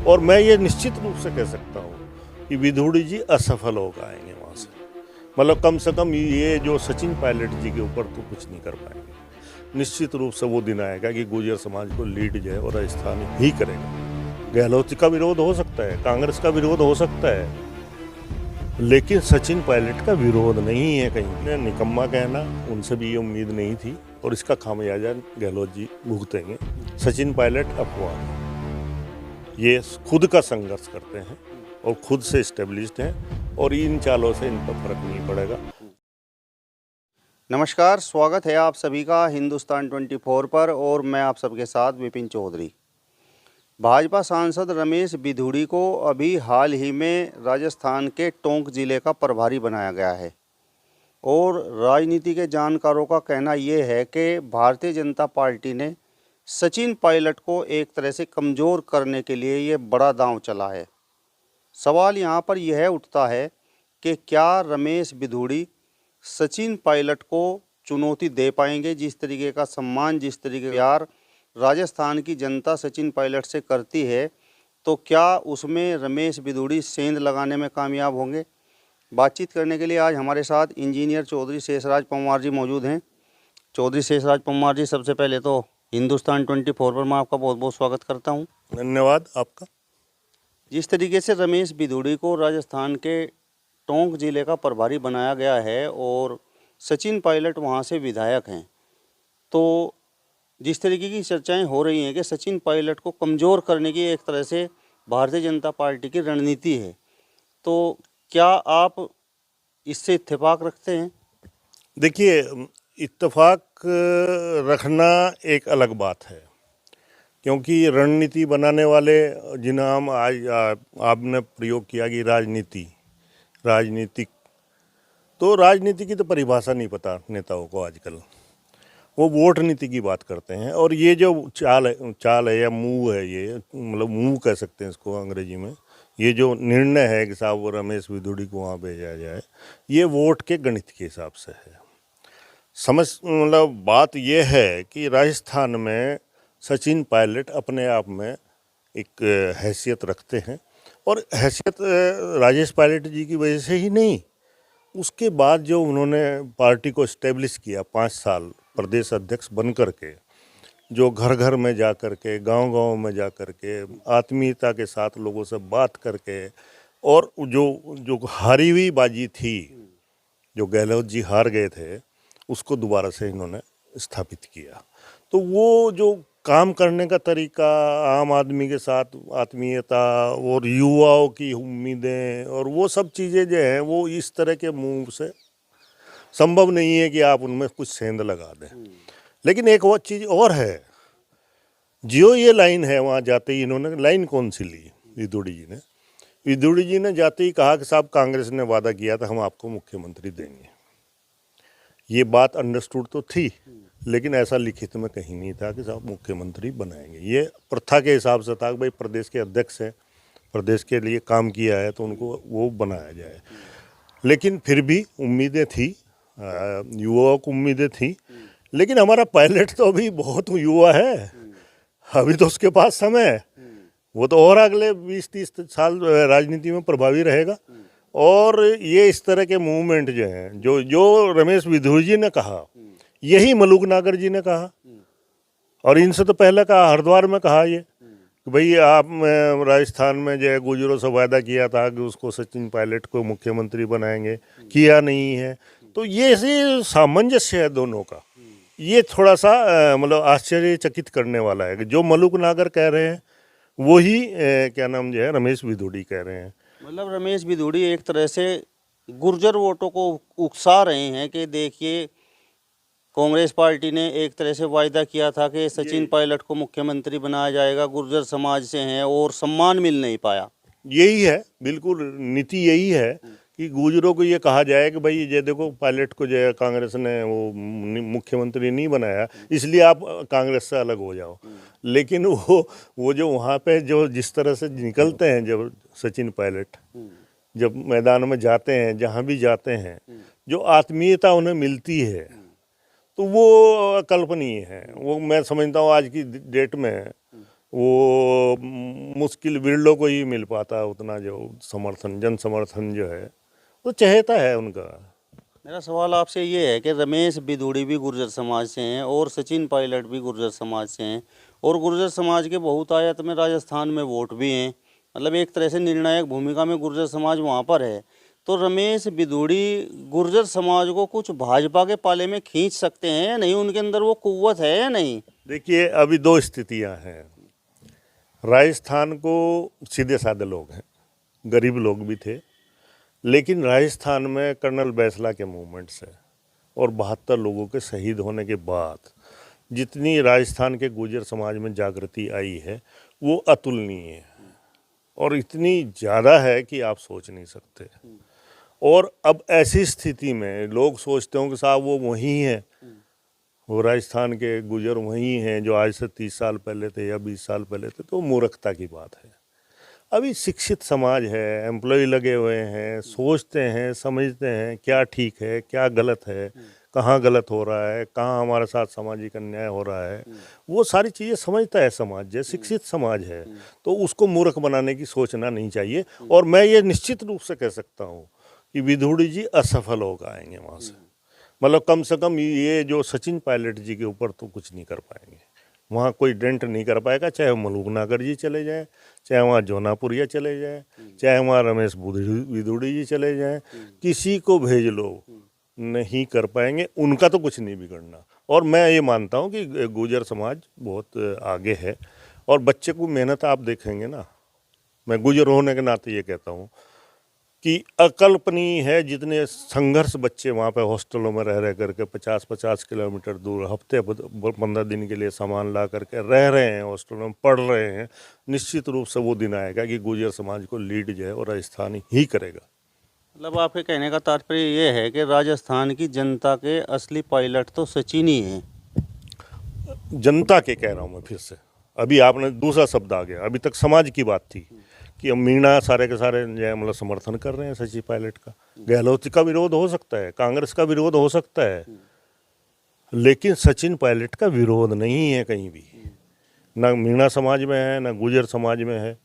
और मैं ये निश्चित रूप से कह सकता हूँ कि विधुड़ी जी असफल हो आएंगे वहाँ से। मतलब कम से कम ये जो सचिन पायलट जी के ऊपर तो कुछ नहीं कर पाएंगे। निश्चित रूप से वो दिन आएगा कि गुर्जर समाज को लीड जो है और राजस्थान ही करेगा। गहलोत का विरोध हो सकता है, कांग्रेस का विरोध हो सकता है, लेकिन सचिन पायलट का विरोध नहीं है। कहीं निकम्मा कहना, उनसे भी ये उम्मीद नहीं थी और इसका खामियाजा गहलोत जी भुगतेंगे। सचिन पायलट अफवाह है, ये खुद का संघर्ष करते हैं और खुद से इस्टेब्लिश्ड हैं और इन चालों से इन पर फर्क नहीं पड़ेगा। नमस्कार, स्वागत है आप सभी का हिंदुस्तान 24 पर और मैं आप सबके साथ विपिन चौधरी। भाजपा सांसद रमेश बिधूड़ी को अभी हाल ही में राजस्थान के टोंक जिले का प्रभारी बनाया गया है और राजनीति के जानकारों का कहना यह है कि भारतीय जनता पार्टी ने सचिन पायलट को एक तरह से कमज़ोर करने के लिए ये बड़ा दांव चला है। सवाल यहाँ पर यह उठता है कि क्या रमेश बिधूड़ी सचिन पायलट को चुनौती दे पाएंगे। जिस तरीके का सम्मान, जिस तरीके का प्यार राजस्थान की जनता सचिन पायलट से करती है, तो क्या उसमें रमेश बिधूड़ी सेंध लगाने में कामयाब होंगे। बातचीत करने के लिए आज हमारे साथ इंजीनियर चौधरी शेषराज पंवार जी मौजूद हैं। चौधरी शेषराज पंवार जी, सबसे पहले तो हिंदुस्तान 24 पर मैं आपका बहुत बहुत स्वागत करता हूँ। धन्यवाद आपका। जिस तरीके से रमेश बिधूड़ी को राजस्थान के टोंक जिले का प्रभारी बनाया गया है और सचिन पायलट वहाँ से विधायक हैं, तो जिस तरीके की चर्चाएं हो रही हैं कि सचिन पायलट को कमज़ोर करने की एक तरह से भारतीय जनता पार्टी की रणनीति है, तो क्या आप इससे इत्तेफाक रखते हैं। देखिए, इत्तेफाक रखना एक अलग बात है, क्योंकि रणनीति बनाने वाले जिन नाम आज आपने प्रयोग किया कि राजनीतिक, तो राजनीति की तो परिभाषा नहीं पता नेताओं को आजकल। वो वोट नीति की बात करते हैं और ये जो चाल है या मूव है, ये मतलब मूव कह सकते हैं इसको अंग्रेजी में, ये जो निर्णय है कि साहब वो रमेश बिधूड़ी को वहाँ भेजा जाए, ये वोट के गणित के हिसाब से है। मतलब बात ये है कि राजस्थान में सचिन पायलट अपने आप में एक हैसियत रखते हैं और हैसियत राजेश पायलट जी की वजह से ही नहीं, उसके बाद जो उन्होंने पार्टी को इस्टेब्लिश किया 5 साल प्रदेश अध्यक्ष बन कर के, जो घर घर में जा कर के, गांव में जा कर के, आत्मीयता के साथ लोगों से बात करके, और जो हारी हुई बाजी थी, जो गहलोत जी हार गए थे, उसको दोबारा से इन्होंने स्थापित किया। तो वो जो काम करने का तरीका, आम आदमी के साथ आत्मीयता और युवाओं की उम्मीदें और वो सब चीज़ें जो हैं, वो इस तरह के मूव से संभव नहीं है कि आप उनमें कुछ सेंध लगा दें। लेकिन एक वो चीज़ और है, जो ये लाइन है, वहाँ जाते ही इन्होंने लाइन कौन सी ली, विधूड़ी जी ने जाते ही कहा कि साहब कांग्रेस ने वादा किया था हम आपको मुख्यमंत्री देंगे। ये बात अंडरस्टूड तो थी, लेकिन ऐसा लिखित में कहीं नहीं था कि साहब मुख्यमंत्री बनाएंगे। ये प्रथा के हिसाब से था कि भाई प्रदेश के अध्यक्ष हैं, प्रदेश के लिए काम किया है, तो उनको वो बनाया जाए। लेकिन फिर भी उम्मीदें थी, युवाओं को उम्मीदें थी, लेकिन हमारा पायलट तो अभी बहुत युवा है, अभी तो उसके पास समय है, वो तो और अगले 20-30 साल राजनीति में प्रभावी रहेगा। और ये इस तरह के मूवमेंट जो हैं, जो रमेश बिधूड़ी जी ने कहा, यही मलूक नागर जी ने कहा, और इनसे तो पहले कहा, हरिद्वार में कहा ये कि भाई आप राजस्थान में जो है गुजरों से वादा किया था कि उसको सचिन पायलट को मुख्यमंत्री बनाएंगे, किया नहीं है। तो ये ऐसे सामंजस्य है दोनों का, ये थोड़ा सा मतलब आश्चर्यचकित करने वाला है कि जो मलूक नागर कह रहे हैं वही क्या नाम जो है रमेश बिधूड़ी कह रहे हैं। मतलब रमेश बिधूड़ी एक तरह से गुर्जर वोटों को उकसा रहे हैं कि देखिए, कांग्रेस पार्टी ने एक तरह से वायदा किया था कि सचिन पायलट को मुख्यमंत्री बनाया जाएगा, गुर्जर समाज से हैं और सम्मान मिल नहीं पाया। यही है, बिल्कुल नीति यही है कि गुजरों को ये कहा जाए कि भाई ये देखो पायलट को जो है कांग्रेस ने वो मुख्यमंत्री नहीं बनाया, इसलिए आप कांग्रेस से अलग हो जाओ। लेकिन वो जो वहाँ पे जो जिस तरह से निकलते हैं, जब सचिन पायलट जब मैदान में जाते हैं, जहाँ भी जाते हैं, जो आत्मीयता उन्हें मिलती है, तो वो अकल्पनीय है। वो मैं समझता हूँ आज की डेट में वो मुश्किल बिरलों को ही मिल पाता है उतना जो समर्थन, जन समर्थन जो है वो चहेता है उनका। मेरा सवाल आपसे ये है कि रमेश बिधूड़ी भी गुर्जर समाज से हैं और सचिन पायलट भी गुर्जर समाज से हैं, और गुर्जर समाज के बहुतायत में राजस्थान में वोट भी हैं, मतलब एक तरह से निर्णायक भूमिका में गुर्जर समाज वहाँ पर है। तो रमेश बिधूड़ी गुर्जर समाज को कुछ भाजपा के पाले में खींच सकते हैं या नहीं, उनके अंदर वो कुव्वत है या नहीं? देखिए, अभी दो स्थितियां हैं। राजस्थान को सीधे साधे लोग हैं, गरीब लोग भी थे, लेकिन राजस्थान में कर्नल बैसला के मूवमेंट से और 72 लोगों के शहीद होने के बाद जितनी राजस्थान के गुर्जर समाज में जागृति आई है वो अतुलनीय है, और इतनी ज़्यादा है कि आप सोच नहीं सकते। और अब ऐसी स्थिति में लोग सोचते हो कि साहब वो वही हैं, वो राजस्थान के गुर्जर वही हैं जो आज से 30 साल पहले थे या 20 साल पहले थे, तो मूर्खता की बात है। अभी शिक्षित समाज है, एम्प्लॉय लगे हुए हैं, सोचते हैं, समझते हैं क्या ठीक है क्या गलत है, कहाँ गलत हो रहा है, कहाँ हमारे साथ सामाजिक अन्याय हो रहा है, वो सारी चीज़ें समझता है समाज, जो शिक्षित समाज है। तो उसको मूर्ख बनाने की सोचना नहीं चाहिए। और मैं ये निश्चित रूप से कह सकता हूँ कि विधूड़ी जी असफल होकर आएंगे वहाँ से, मतलब कम से कम ये जो सचिन पायलट जी के ऊपर तो कुछ नहीं कर पाएंगे, वहाँ कोई डेंट नहीं कर पाएगा। चाहे वो मलूकनागर जी चले जाएं, चाहे वहाँ जोनापुरिया चले जाएं, चाहे वहाँ रमेश विधूड़ी जी चले जाएं, किसी को भेज लो नहीं कर पाएंगे, उनका तो कुछ नहीं बिगड़ना। और मैं ये मानता हूँ कि गुर्जर समाज बहुत आगे है, और बच्चे को मेहनत आप देखेंगे ना, मैं गुर्जर होने के नाते ये कहता हूँ कि अकल्पनीय है जितने संघर्ष बच्चे वहाँ पे हॉस्टलों में रह करके 50-50 किलोमीटर दूर हफ्ते 15 दिन के लिए सामान ला करके रह रहे हैं, हॉस्टलों में पढ़ रहे हैं। निश्चित रूप से वो दिन आएगा कि गुर्जर समाज को लीड जो है और राजस्थान ही करेगा। मतलब आपके कहने का तात्पर्य ये है कि राजस्थान की जनता के असली पायलट तो सचिन ही हैं। जनता के कह रहा हूँ मैं फिर से, अभी आपने दूसरा शब्द आ गया, अभी तक समाज की बात थी कि अब मीणा सारे के सारे जो है मतलब समर्थन कर रहे हैं सचिन पायलट का। गहलोत का विरोध हो सकता है, कांग्रेस का विरोध हो सकता है, लेकिन सचिन पायलट का विरोध नहीं है कहीं भी। ना मीणा समाज में है, ना गुर्जर समाज में है,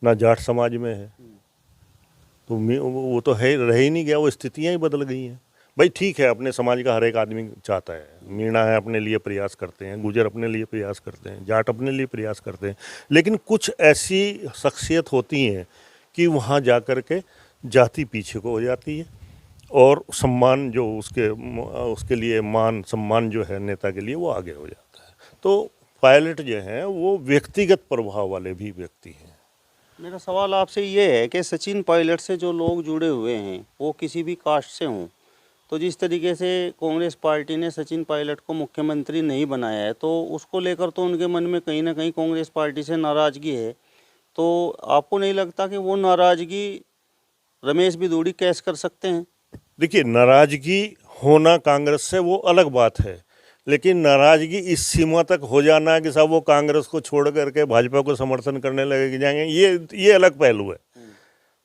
ना जाट समाज में है। तो वो तो है रह ही नहीं गया, वो स्थितियाँ ही बदल गई हैं। भाई ठीक है, अपने समाज का हर एक आदमी चाहता है, मीणा है अपने लिए प्रयास करते हैं, गुर्जर अपने लिए प्रयास करते हैं, जाट अपने लिए प्रयास करते हैं, लेकिन कुछ ऐसी शख्सियत होती हैं कि वहाँ जा कर के जाति पीछे को हो जाती है, और सम्मान जो उसके लिए मान सम्मान जो है नेता के लिए वो आगे हो जाता है। तो पायलट जो हैं वो व्यक्तिगत प्रभाव वाले भी व्यक्ति हैं। मेरा सवाल आपसे ये है कि सचिन पायलट से जो लोग जुड़े हुए हैं वो किसी भी कास्ट से हों, तो जिस तरीके से कांग्रेस पार्टी ने सचिन पायलट को मुख्यमंत्री नहीं बनाया है, तो उसको लेकर तो उनके मन में कहीं ना कहीं कांग्रेस पार्टी से नाराज़गी है। तो आपको नहीं लगता कि वो नाराज़गी रमेश बिधूड़ी कैश कर सकते हैं? देखिए, नाराज़गी होना कांग्रेस से वो अलग बात है, लेकिन नाराज़गी इस सीमा तक हो जाना कि साहब वो कांग्रेस को छोड़ करके भाजपा को समर्थन करने लगे जाएंगे, ये अलग पहलू है।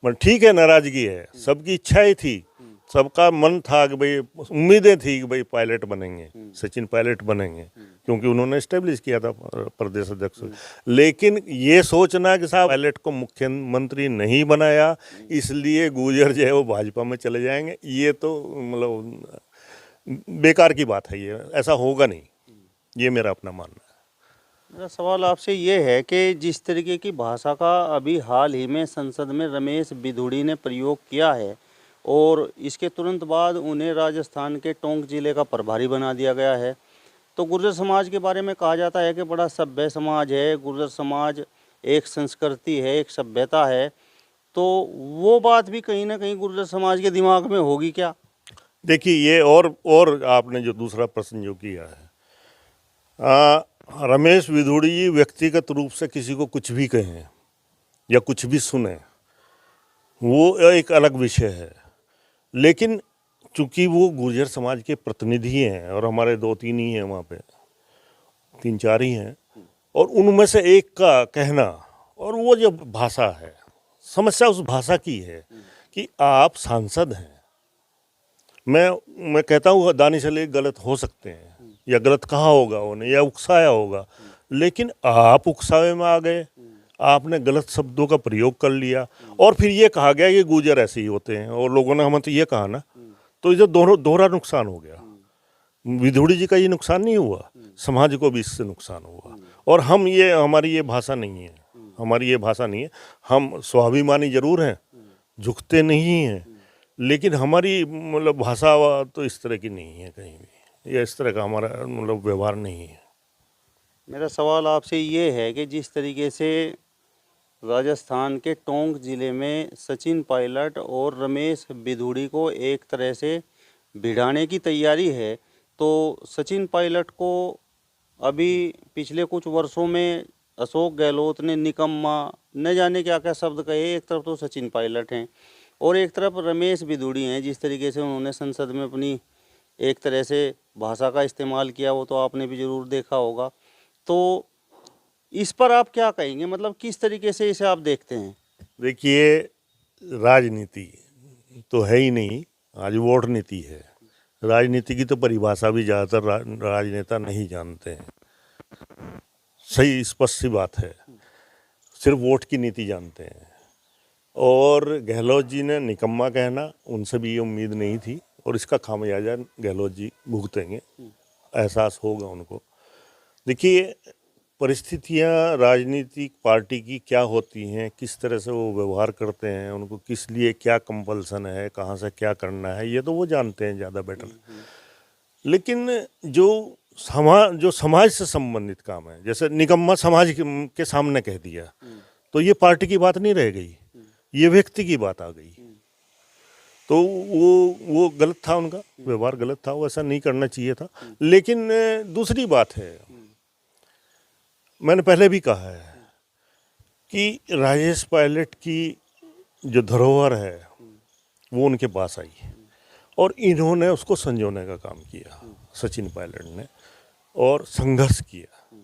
मतलब ठीक है, नाराज़गी है, सबकी इच्छाएं थी, सबका मन था कि भाई उम्मीदें थी कि भाई पायलट बनेंगे, सचिन पायलट बनेंगे, क्योंकि उन्होंने इस्टेब्लिश किया था प्रदेश अध्यक्ष। लेकिन ये सोचना कि साहब पायलट को मुख्यमंत्री नहीं बनाया इसलिए गुर्जर जो है वो भाजपा में चले जाएंगे, ये तो मतलब बेकार की बात है, ये ऐसा होगा नहीं, ये मेरा अपना मानना है। मेरा सवाल आपसे ये है कि जिस तरीके की भाषा का अभी हाल ही में संसद में रमेश बिधूड़ी ने प्रयोग किया है, और इसके तुरंत बाद उन्हें राजस्थान के टोंक जिले का प्रभारी बना दिया गया है, तो गुर्जर समाज के बारे में कहा जाता है कि बड़ा सभ्य समाज है, गुर्जर समाज एक संस्कृति है, एक सभ्यता है, तो वो बात भी कहीं ना कहीं गुर्जर समाज के दिमाग में होगी क्या? देखिए, ये और आपने जो दूसरा प्रश्न जो किया है, रमेश बिधूड़ी जी व्यक्तिगत रूप से किसी को कुछ भी कहें या कुछ भी सुने वो एक अलग विषय है, लेकिन चूंकि वो गुर्जर समाज के प्रतिनिधि हैं और हमारे 2-3 ही हैं वहाँ पे, 3-4 ही हैं, और उनमें से एक का कहना, और वो जो भाषा है, समस्या उस भाषा की है कि आप सांसद हैं। मैं कहता हूँ दानिश अली गलत हो सकते हैं या गलत कहा होगा उन्हें या उकसाया होगा, लेकिन आप उकसावे में आ गए, आपने गलत शब्दों का प्रयोग कर लिया और फिर ये कहा गया कि गुर्जर ऐसे ही होते हैं और लोगों ने हमें तो ये कहा ना, तो ये दोहरा नुकसान हो गया। विधुड़ी जी का ये नुकसान नहीं हुआ, समाज को भी इससे नुकसान हुआ। और हमारी ये भाषा नहीं है, हमारी ये भाषा नहीं है। हम स्वाभिमानी जरूर हैं, झुकते नहीं हैं, लेकिन हमारी मतलब भाषा तो इस तरह की नहीं है कहीं भी, या इस तरह का हमारा मतलब व्यवहार नहीं है। मेरा सवाल आपसे ये है कि जिस तरीके से राजस्थान के टोंक ज़िले में सचिन पायलट और रमेश बिधूड़ी को एक तरह से भिड़ाने की तैयारी है, तो सचिन पायलट को अभी पिछले कुछ वर्षों में अशोक गहलोत ने निकम्मा न जाने क्या क्या शब्द कहे। एक तरफ तो सचिन पायलट हैं और एक तरफ रमेश बिधूड़ी हैं। जिस तरीके से उन्होंने संसद में अपनी एक तरह से भाषा का इस्तेमाल किया, वो तो आपने भी ज़रूर देखा होगा। तो इस पर आप क्या कहेंगे, मतलब किस तरीके से इसे आप देखते हैं? देखिए, राजनीति तो है ही नहीं, आज वोट नीति है। राजनीति की तो परिभाषा भी ज़्यादातर राजनेता नहीं जानते हैं, सही स्पष्ट सी बात है, सिर्फ वोट की नीति जानते हैं। और गहलोत जी ने निकम्मा कहना, उनसे भी ये उम्मीद नहीं थी और इसका खामियाजा गहलोत जी भुगतेंगे, एहसास होगा उनको। देखिए, परिस्थितियाँ राजनीतिक पार्टी की क्या होती हैं, किस तरह से वो व्यवहार करते हैं, उनको किस लिए क्या कंपल्सन है, कहाँ से क्या करना है, ये तो वो जानते हैं ज़्यादा बेटर। लेकिन जो समाज से संबंधित काम है, जैसे निकम्मा समाज के सामने कह दिया, तो ये पार्टी की बात नहीं रह गई, ये व्यक्ति की बात आ गई। तो वो गलत था, उनका व्यवहार गलत था, वो ऐसा नहीं करना चाहिए था। लेकिन दूसरी बात है, मैंने पहले भी कहा है कि राजेश पायलट की जो धरोहर है वो उनके पास आई और इन्होंने उसको संजोने का काम किया, सचिन पायलट ने, और संघर्ष किया।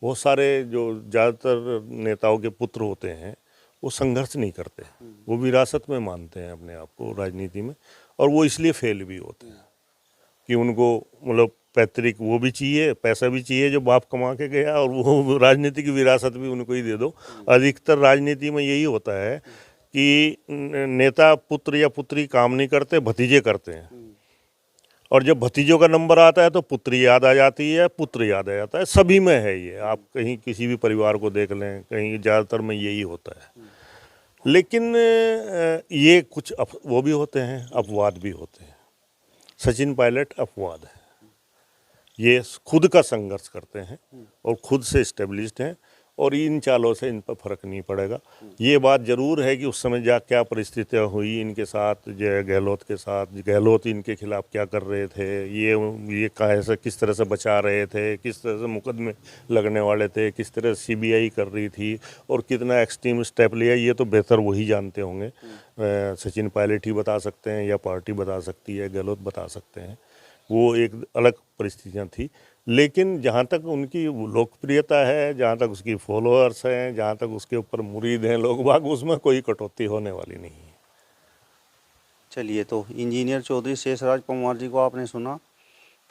बहुत सारे जो ज़्यादातर नेताओं के पुत्र होते हैं वो संघर्ष नहीं करते, वो विरासत में मानते हैं अपने आप को राजनीति में, और वो इसलिए फेल भी होते हैं कि उनको मतलब पैतृक वो भी चाहिए, पैसा भी चाहिए जो बाप कमा के गया, और वो राजनीति की विरासत भी उनको ही दे दो। अधिकतर राजनीति में यही होता है कि नेता पुत्र या पुत्री काम नहीं करते, भतीजे करते हैं, और जब भतीजों का नंबर आता है तो पुत्री याद आ जाती है, पुत्र याद आ जाता है। सभी में है ये, आप कहीं किसी भी परिवार को देख लें, कहीं ज़्यादातर में यही होता है। लेकिन ये कुछ वो भी होते हैं, अपवाद भी होते हैं। सचिन पायलट अपवाद है, ये खुद का संघर्ष करते हैं और खुद से इस्टेब्लिश्ड हैं, और इन चालों से इन पर फर्क नहीं पड़ेगा। ये बात जरूर है कि उस समय क्या परिस्थितियाँ हुई इनके साथ, जय गहलोत के साथ, गहलोत इनके खिलाफ क्या कर रहे थे, ये कैसे किस तरह से बचा रहे थे, किस तरह से मुकदमे लगने वाले थे, किस तरह सीबीआई कर रही थी और कितना एक्सट्रीम स्टेप लिया, ये तो बेहतर वही जानते होंगे। सचिन पायलट ही बता सकते हैं या पार्टी बता सकती है, गहलोत बता सकते हैं, वो एक अलग परिस्थितियाँ थी। लेकिन जहाँ तक उनकी लोकप्रियता है, जहाँ तक उसकी फॉलोअर्स हैं, जहाँ तक उसके ऊपर मुरीद हैं लोग बाग, उसमें कोई कटौती होने वाली नहीं है। चलिए, तो इंजीनियर चौधरी शेषराज पंवार जी को आपने सुना।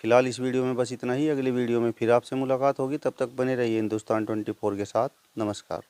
फिलहाल इस वीडियो में बस इतना ही। अगली वीडियो में फिर आपसे मुलाकात होगी, तब तक बने रहिए हिंदुस्तान 24 के साथ। नमस्कार।